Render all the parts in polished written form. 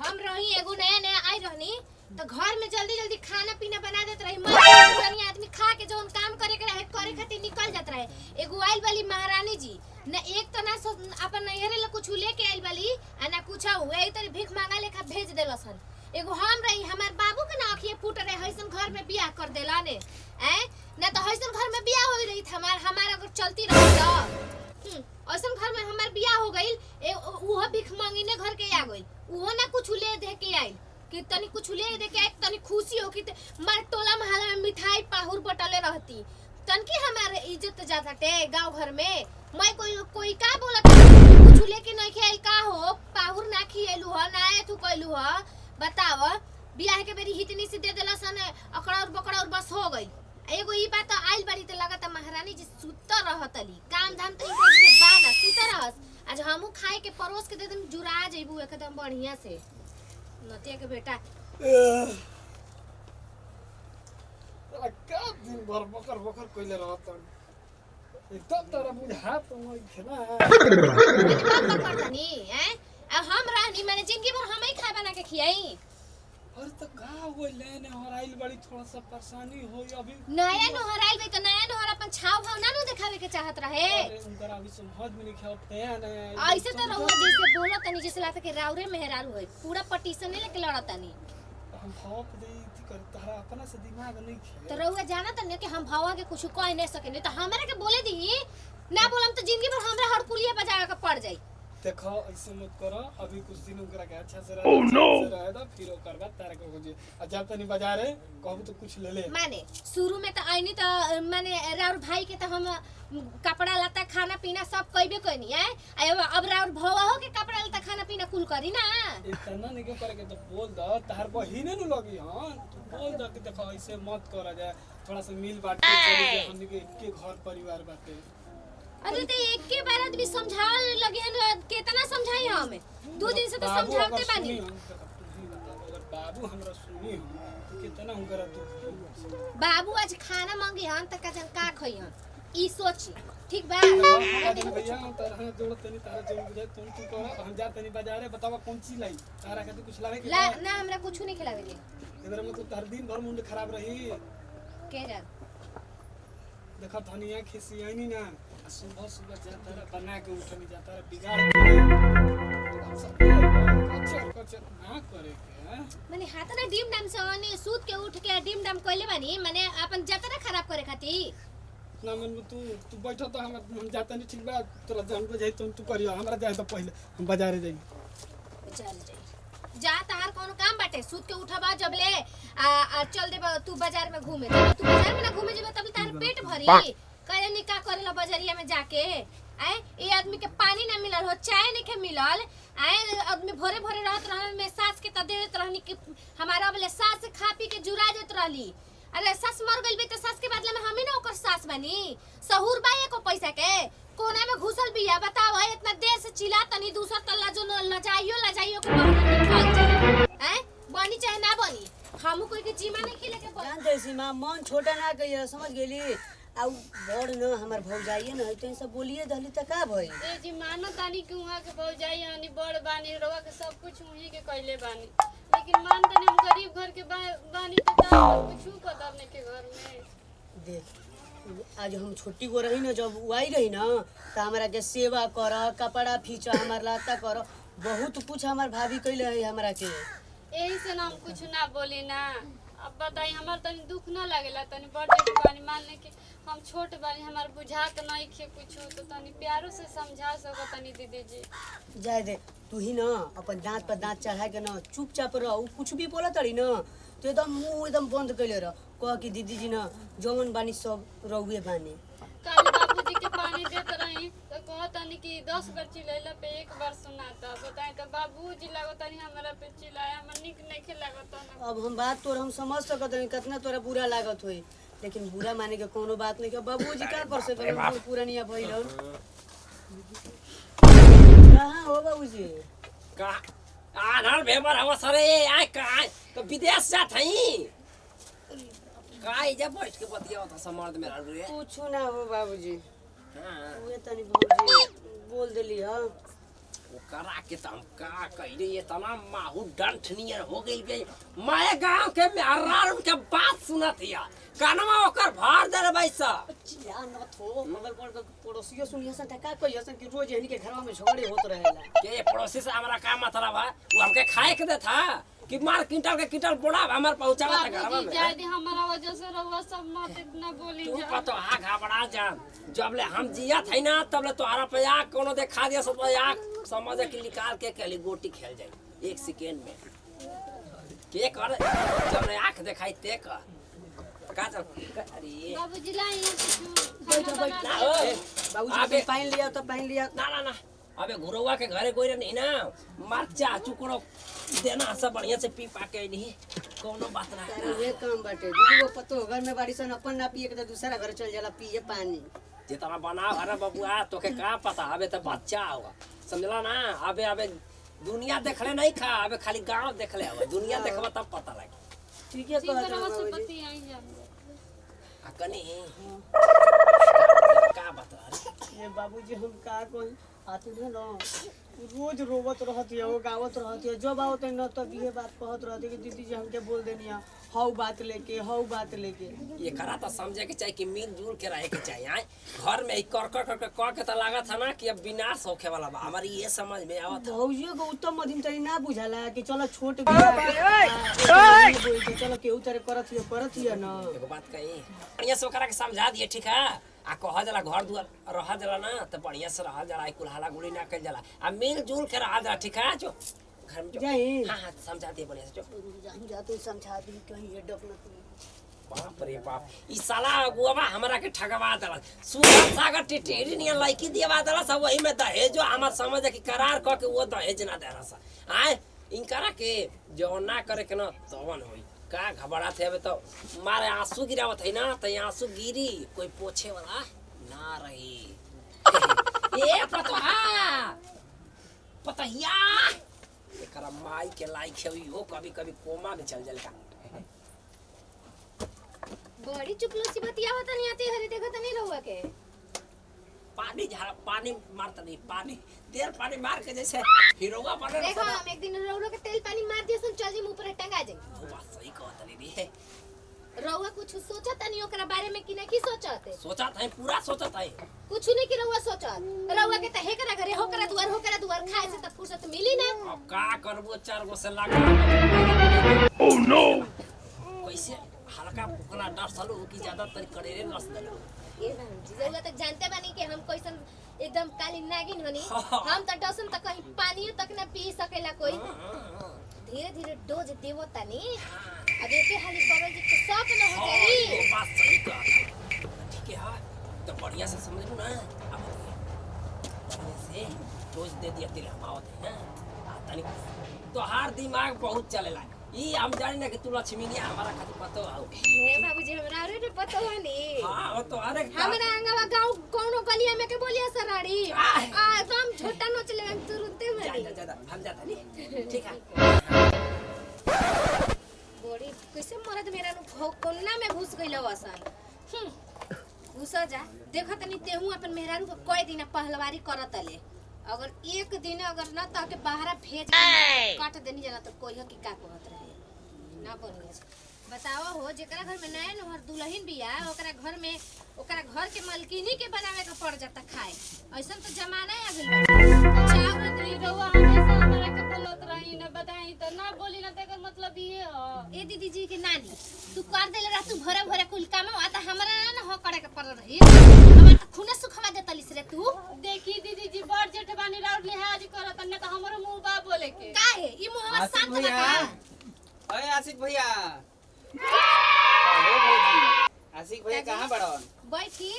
हम रही एगो नया नया आई रहनी तो घर में जल्दी जल्दी खाना पीना बना देत रही। पुरानी आदमी खा के जोन काम करे के रहे करे खातिर निकल जात रहे। एगो आइल वाली महारानी जी न एक तो ना अपन नैहरे ले कुछ लेके आइल वाली आ ना कुछ हुए तरी भीख मांगा लेखा भेज देलसन। एगो हम रही हमार बाबू के ना आँखिए फूट रहे हइसन घर में बियाह कर देला ने ना तो हइसन घर में बियाह हो रही हमार अगर चलती रही तो ऐसन घर में हमार बियाह हो गई उहो भीख मांगिने घर के आ गई उहो ना कुछ ले दे के आई कि तनी कुछ ले दे के आई तनी खुशी हो कि मार टोला महल में मिठाई पाहुर बटले रहती तनकी हमारे इज्जत जाता टे गांव घर में मैं कोई का बोलत कुछ लेके नहीं खेल का हो पाहुर ना खिएलू ह ना तू कहलू ह बताव बियाह के बेरी हितनी से दे देला सन अकड़ा और बकड़ा और बस हो गई। एगो ई बात आइल बारी त लगता महारानी जी सुत रहतली काम धाम त इनके बाना सुत रहस आज हमहू खाए के परोस के दे देम जुरा जइबू एकदम बढ़िया से नतिया के बेटा का दिन भर बकर बकर कइले रहतन एकदम तरह बुझात मैं खेना करतनी हम रहनी माने जिंदगी भर हम ही खा बना के खियाई। और तो का हो लेने हराइल बड़ी थोड़ा सा परेशानी होई अभी नया नहराइल बे तो नया नहर अपन छाव भाव ना दिखावे के चाहत रहे। अरे उनकर अभी समझ में नहीं खेलते हैं ना ऐसे तो रहुआ जैसे बोलो तनी जैसे लाते के राउरे मेहरारू होई पूरा पटिशन लेके लड़तनी हम भाव दे कर तारा अपना से दिमाग नहीं खेल तो रहुआ जाना तनी कि हम भावा के कुछ कह नहीं सके नहीं तो हमरा के बोले दी ना बोलम तो जिंदगी भर हमरा हड़कुलिया बजावे के पड़ जाई। देखो ऐसे मत करो अभी कुछ दिन उनकरा के अच्छा से रहे तो फिर ओकर बाद तारा के हो जे जब तनी बाजार है कहबू तो कुछ ले ले माने शुरू में तो आईनी तो माने राउर भाई के तो हम कपड़ा लता खाना पीना सब कइबे कइनी है अब राउर भवा हो के कपड़ा लता खाना पीना कुल करी ना इतना नहीं क्यों करे के तो बोल द तार बहिने नु लगी हां तू बोल द कि देखो ऐसे मत करा जाए थोड़ा सा मिल बांट के चली के हमनी के इनके घर परिवार बाटे। अरे तो एक के बार आदमी समझावे लगे हैं कितना समझाई हमें 2 दिन से तो समझाते बानी। अगर बाबू हमरा सुनी तो कितना उनकरा दुख बाबू आज खाना मांगे हन त का जन का खई हन ई सोची ठीक बा भैया तारा जोड़ तनी तारा जोड़ बुझाए तुम तू कर हम जा तनी बाजारे बतावा कौन चीज लाई तारा के कुछ लावे के ना हमरा कुछ नहीं खिलावे के इधर मतलब हर दिन भर मुंड खराब रही के जान देखा धनिया खिसियानी ना सुबह सुबह जाता रहा बना के उठनी जाता रहा बिगाड़ के अच्छा ना करे के माने हाथ ना डीम डाम से ओनी सूत के उठ के डीम डाम कइले बानी माने अपन जतरा खराब करे खातिर ना मन तू बैठो तो हम जाता नहीं ठीक बा तोरा जान को जाई तू करियो हमरा जाए तो पहले हम बाजारे जाई जा तार कोनो काम बाटे सूत के उठबा जब ले चल दे तू बाजार में घूमे तू बाजार में ना घूमे जेबे तब तार पेट भरी करे नि का करेला बाजारिया में जाके ए आदमी के पानी ना मिलल हो चाय नहीं के मिलल आदमी भोरे भोरे रहत रहन में सास के त देत रहनी कि हमारा वाले सास से खा पी के जुरा देत रहली। अरे सास मर गइल बे त सास के बदले में हम ही ना ओकर सास बनी सहूर बाई को पैसा के कोना में घुसल बिया बताओ इतना देर से चिल्ला तनी दूसरा तल्ला जो लजाइयो के निकाल जाए बनी चाहे ना बनी हम कोई के जीमा नहीं खिले के जान जैसी मां मन छोटा ना कहिए समझ गेली आ बड़ न हमर भौजाई न है तो सब बोलिए दहली त का भई ए जी मानो तानी कि वहां के भौजाई हनी बड़ बानी रोवा के सब कुछ वही के कइले बानी लेकिन मान तनी हम गरीब घर के बानी त का कुछ पता नहीं के घर में देख आज हम छोटी को रही न जब वो आई रही न त हमरा के सेवा कर कपड़ा फीचा हमर लाता कर बहुत कुछ हमर भाभी कइले है हमरा के यही से ना हम कुछ ना बोली ना। अब बताई हमार तनी दुख ना लागेला तनी बर्थडे बानी मानने के हम छोट बानी हमार बुझात नहीं खे कुछ तो तनी प्यारो से समझा सको तनी दीदी जी जाए दे तू ही न अपन दांत पर दांत चढ़ा के न चुपचाप रह कुछ भी बोला तड़ी न तो एकदम मुंह एकदम बंद कइले रह कह कि दीदी जी न जौन बानी सब रहुए बानी कल बाबूजी के पानी देत रही तो कहतनी कि 10 बार चिल्लाइला पे एक बार सुनाता बताई तो बाबूजी लागतनी हमरा पे चिल्लाया हम निक नहीं लागत ना। अब हम बात तोर हम समझ सकत हई कितना तोरा बुरा लागत होई लेकिन बुरा माने के कोनो बात नहीं के बाबूजी का कर सके पूरा नहीं भइल कहां हो बाबूजी का आधार भेबर हम सरे आय का तो विदेश जात हई का इजा बैठ के बतिया त समर्थ मेरा रे कुछ ना हो बाबूजी हां उहे तनी बाबूजी बोल देली ह ओकरा के त हम का कइले इतना माहू डंठनियर हो गई बे। मैं गांव के मेहरारू के बात सुनत हिया कानवा ओकर भार दे बैसा। चिल्ला न थो मगर पड़ोसियो सुनिया सन का कहियो सन कि रोज हनी के घरवा में झगड़े होत रहेला। के पड़ोसी से हमरा का मतलब है? वो हमके खाए के दे था कि मार क्विंटल के क्विंटल बोड़ा हमार पहुंचावा था घरवा बाबूजी में। जाय दे हमारा वजह से रउआ सब मत इतना बोली तू जा। पतो हा घबरा जा। जब ले हम जिया थे ना तब ले तोहरा पे आग कोनो देखा दिया सब आग समझ के निकाल के कली गोटी खेल जाई 1 सेकंड में। के कर जब ले आंख दिखाई ते का चल अरे बाबूजी लाई बैठ बैठ ना हो। बाबूजी आगे। के पहन लिया तो पहन लिया। ना ना ना अबे घुरवा के घरे कोई नहीं ना मरचा चुकड़ो देना सब बढ़िया से पी पा के नहीं कोनो बात ना। अरे वे काम बाटे दीदी वो पतो घर में बारिश न अपन ना पिए के तो दूसरा घर चल जाला पिए पानी। जितना बना अरे बबुआ तो के का पता अबे तो बच्चा होगा समझला ना। अबे अबे दुनिया देखले नहीं खा अबे खाली गांव देखले हवा दुनिया देखबा तब पता लगे। ठीक है कहत रउआ से बाबूजी। पति आई जा। कनी का बता ये बाबूजी हम का कोई आते न लो रोज रोवत रहती है वो गावत रहती है जब आओ तो न तब ये बात कहत रहती है कि दीदी जी हमके बोल देनी है हौ बात लेके ये करा तो समझे के चाहिए कि मिलजुल के रहे के चाहिए आए घर में कर कर कर कर के तो लागत है ना कि अब विनाश होखे वाला बा। हमारी ये समझ में आवत है। भौजियो को उत्तम मध्यम तरी ना बुझाला कि चलो छोट बिया चलो केहू तरह करत हिय न। एगो बात कही बढ़िया से ओकरा के समझा दिए ठीक है आ कह जाला घर दुआर रह जाला ना तो बढ़िया से रह जाला कुल्हाला गुड़ी ना कल जाला आ मिलजुल के रह जाला ठीक है जो घर में जो जाई हाँ हाँ समझा दिए बढ़िया से जो जा तू समझा दी कहीं ये डक न बाप रे बाप ई साला अगुआ हमरा के ठगवा देला सुगर सागर टिटेरी नियन लड़की दिवा देला सब वही में दहेज हमार समझ कि करार क के वो दहेज ना देला सा आए इनकरा के जो ना करे के ना तवन होई का घबरा थे अबे तो मारे आंसू गिरावत है ना तो आंसू गिरी कोई पोछे वाला ना रही। ए पतहिया एकरा माई के लाइक है हो कभी कभी कोमा में चल जलका। बड़ी चुपलूसी बतिया होता नहीं आती हरी देखो तो नहीं रहुआ के पानी झाड़ा पानी मारता नहीं पानी देर पानी मार के जैसे हीरोगा बने देखो हम एक दिन रहुआ के तेल पानी मार दिया सुन चल जी मुंह पर टंगा जाए। वो बात सही कहत नहीं रे रहुआ कुछ सोचा तनी ओकरा बारे में कि नहीं की सोचत सोचा था पूरा सोचा था कुछ नहीं कि रहुआ सोचत रहुआ के त हे करा घरे हो करा दुआर खाए से त फुर्सत मिली ना। अब का करबो 4 गो से लगा ओह नो कैसे हल्का फुकना डर सालो की ज्यादा तर करेरे रस दलो ए भांजी रहुआ तक जानते बानी कि हम कैसन एकदम काली नागिन हनी हम त डसन त कहीं पानी तक ना पी सकेला कोई धीरे धीरे डोज देवो तनी अब एके हाली करल जी तो शौक न हो जाई। ये बात सही कहा ठीक है तो बढ़िया से समझ लो ना अब बढ़िया से डोज दे दिया तेरे मावत है ना तनी तो हर दिमाग बहुत चलेला ई हम जानी ना कि तू लक्ष्मी नहीं हमारा खातिर पतो आओ हे बाबूजी हमरा रे पतो हनी हां वो तो अरे हमरा अंगवा गांव कोनो गलिया में के बोलिया सराड़ी आ एकदम छोटा नोच ले हम तुरंते मरी ज्यादा हम जाता नहीं ठीक है बड़ी कैसे मरद मेरा नु कोन्ना में घुस गइल वसन घुस जा देखत तनी तेहू अपन मेहरारू को कोई दिन पहलवारी करत ले अगर एक दिन अगर ना ताके बाहर भेज के काट देनी जना तो कोई की का कहत रहे ना बोलिए बताओ हो जेकरा घर में नया नहर दुल्हन बिया ओकरा घर में ओकरा घर के मालकिनी के बनावे के पड़ जाता खाए ऐसा तो जमाना आ गइल चावल दी रउआ हमेशा हमरा के बोलत रही ना बताई त ना बोली ना तेकर मतलब ये ह। ए दीदी जी के नानी तू कर देले रह तू भरे भरे कुल काम आता हमरा ना हो करे के पड़ रही हमरा त खूने सुखवा देतलिस रे तू देखी दीदी जी बड़ जेठ बानी राउर लिहाज करत न त हमरो मुंह बा बोले के काहे ई मुहवा आशिक शांत भैया रखा अरे आशिक भैया अरे भौजी आशिक भैया कहाँ बड़न बैठी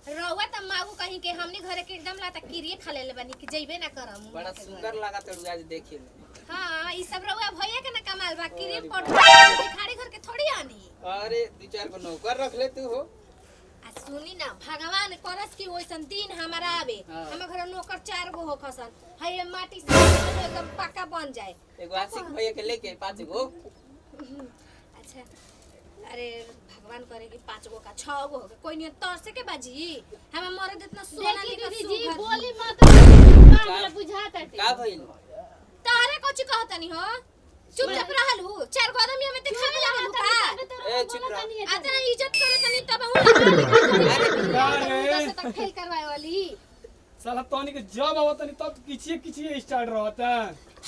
रहुआ त मागू कहीं के हमनी घरे के एकदम लाता किरिए खा लेले बनी कि जइबे ना करम बड़ा सुंदर लगा तड़ू आज देखे में। हां ई सब रहुआ भैया के ना कमाल बा किरिए पट भिखारी घर के थोड़ी आनी अरे 2-4 गो नौकर रख ले तू हो आ सुनी ना भगवान करस कि ओइसन दिन हमारा आवे हाँ। हम घर नौकर 4 गो हो खसन हई माटी से एकदम पक्का बन जाए एगो आशिक भैया के लेके 5 गो अच्छा अरे भगवान करे कि 5 गो का 6 गो हो गए कोई नहीं तरसे के बाजी हम मरद इतना सोना देखी लेकर दीदी जी सुघर बोली मत हमरा बुझाता है का भइल तारे कोची कहतनी हो चुपचाप रहलू 4 गो आदमी हमें दिखावे लागल का ए चुप रह आतना इज्जत करे तनी तब हम अरे तक फेल करवाए वाली साला तोनी के जब आवत नहीं तब किछिए स्टार्ट रहता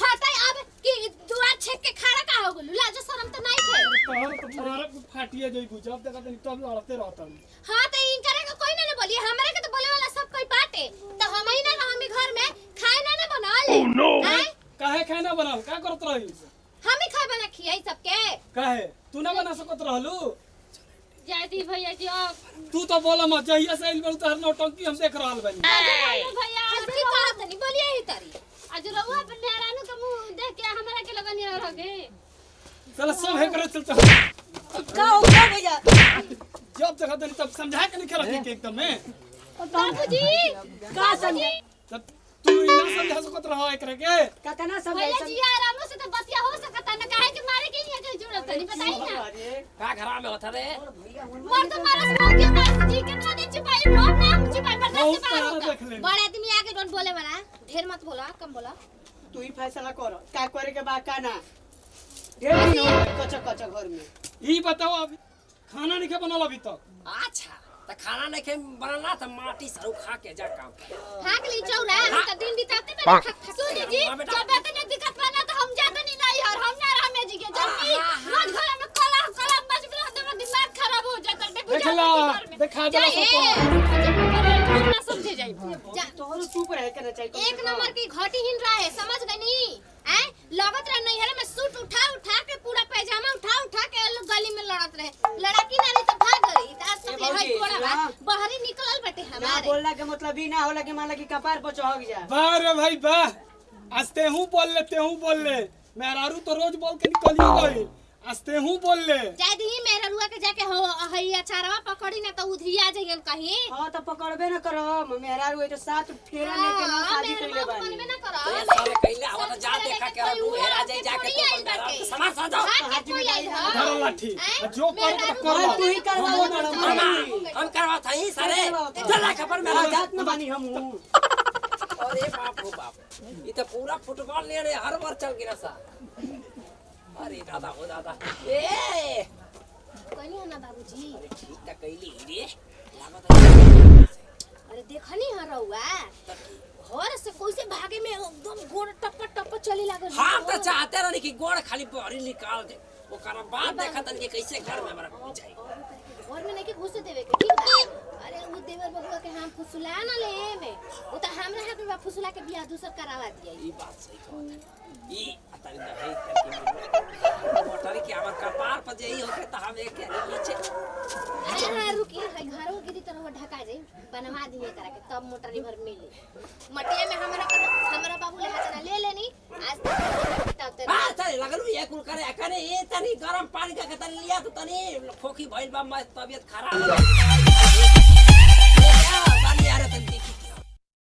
हटाई अब कि दुआर छेक के खड़ा का हो गेलू लाज शरम त नहीं थे तोहर तो पुराना फाटिए जई जब देखत नहीं तब लड़ते रहता हां त इन करे के कोई ना बोली हमरे के तो बोले वाला सब कोई बाटे त हम ही ना हम घर में खाए ना बना ले ओह नो काहे खाना बनाओ का करत रही हम ही खाए बना खियाई सबके काहे तू ना बना सकत रहलू जाती भैया जी अब तू तो बोला मत जहिया से आइल बड़ तोहर नौटंकी हम देख रहल बानी भैया हम की कहत नहीं बोलिए ही तरी आज रउआ अपन नेरानू के मुंह देख के हमरा के लगन रह गए साला सब है करे चल का हो भैया जब देखत नहीं तब समझा के नहीं खेला के एकदम में बाबूजी का समझे तब तू ना समझा सकत रहो एकरे के कतना समझे भैया जी आराम से तो बतिया हो सकता ना काहे के मारे के लिए के जरूरत नहीं बताई ना का घरा में होता रे मर तो मारस मर के मारस जी कितना दिन छिपाई बहुत नाम छिपाई पर बहुत से तरह देख ले बड़ा आदमी आके डोंट बोले वाला ढेर मत बोला कम बोला तू ही फैसला कर का करे के बा का ना ढेर दिन हो कच्चा कच्चा घर में ई बताओ अभी खाना नहीं के बनल अभी तक अच्छा त खाना नहीं के बनला त माटी सरू खा के जा काम भाग ली चौरा हम तो दिन बिताते में सुनी जी जब बात ने दिक्कत बना तो हम जाते नहीं यार हम ना रह में जी के जल्दी रोज घर में कला बच रहा तो दिमाग खराब हो जाता है देखला देखा दे ना समझे जाई तोहरो चुप रहे के ना चाहिए एक नंबर की घाटीहीन रहा है समझ गनी हैं लगत रहे नैहर में सूट उठा के पूरा पैजामा उठा के गली में लड़त रहे लड़की ना रही तो भाग गई आज तक हई कोड़ा बाहर निकलल बेटे ना हमारे बोलना के मतलब ई ना होला कि मान ला कि कपार पर चढ़ जा वाह रे भाई वाह आज तेहू बोल ले मेहरारू तो रोज बोल के निकलियो गई आज तेहू बोल ले जाय दी मेरा रुआ के जाके हो हई अचारवा पकड़ी ना तो उधिया जइयन कहीं हां तो पकड़बे ना करम मेहरा रुए तो साथ फेरा लेके ना शादी कइले बानी मनबे ना करो तो ये सारे कइले हवा त जा देखा के तू हेरा जाई जाके तो बंदा समाज सा जाओ हाथ कोई आई हो धर लाठी जो कर तो कर हां तू ही करवा मामा हम करवा थई सारे चला खबर मेरा जात न बानी हम अरे बाप रे बाप ये तो पूरा फुटबॉल ले रे हर बार चल गिरा सा अरे दादा ओ दादा ए कनी है ना बाबूजी अरे ठीक त कइली रे लागत अरे देखनी है रउआ घर से कोई से भागे में एकदम गोड़ टप चली लागल हां त चाहते रहनी कि गोड़ खाली बहरी निकाल दे ओकरा बाद देखत कि कैसे घर में हमरा घुस जाई घर में नहीं के घुस देवे के ठीक बा अरे वो देवर बबुआ के हम फुसला ना ले में वो त हमरा हाथ में फुसला के बियाह दूसर करावा दिया ई बात सही कहत ई अतरी त है करके मोटर के हमर कपार पर जे ई होके त हम एक नीचे अरे रुकी है घरों गिरी तरह ढका जाई बनवा दिए करा के तब मोटरी भर मिली मटिया में हमरा बाबू ले हाथ ना ले लेनी आज तक हां चल लगलू ये कुल करे करे ए तनी गरम पानी का तनी लिया तो तनी खोखी भइल बा मैं तबीयत खराब हो गई बानी यार तनी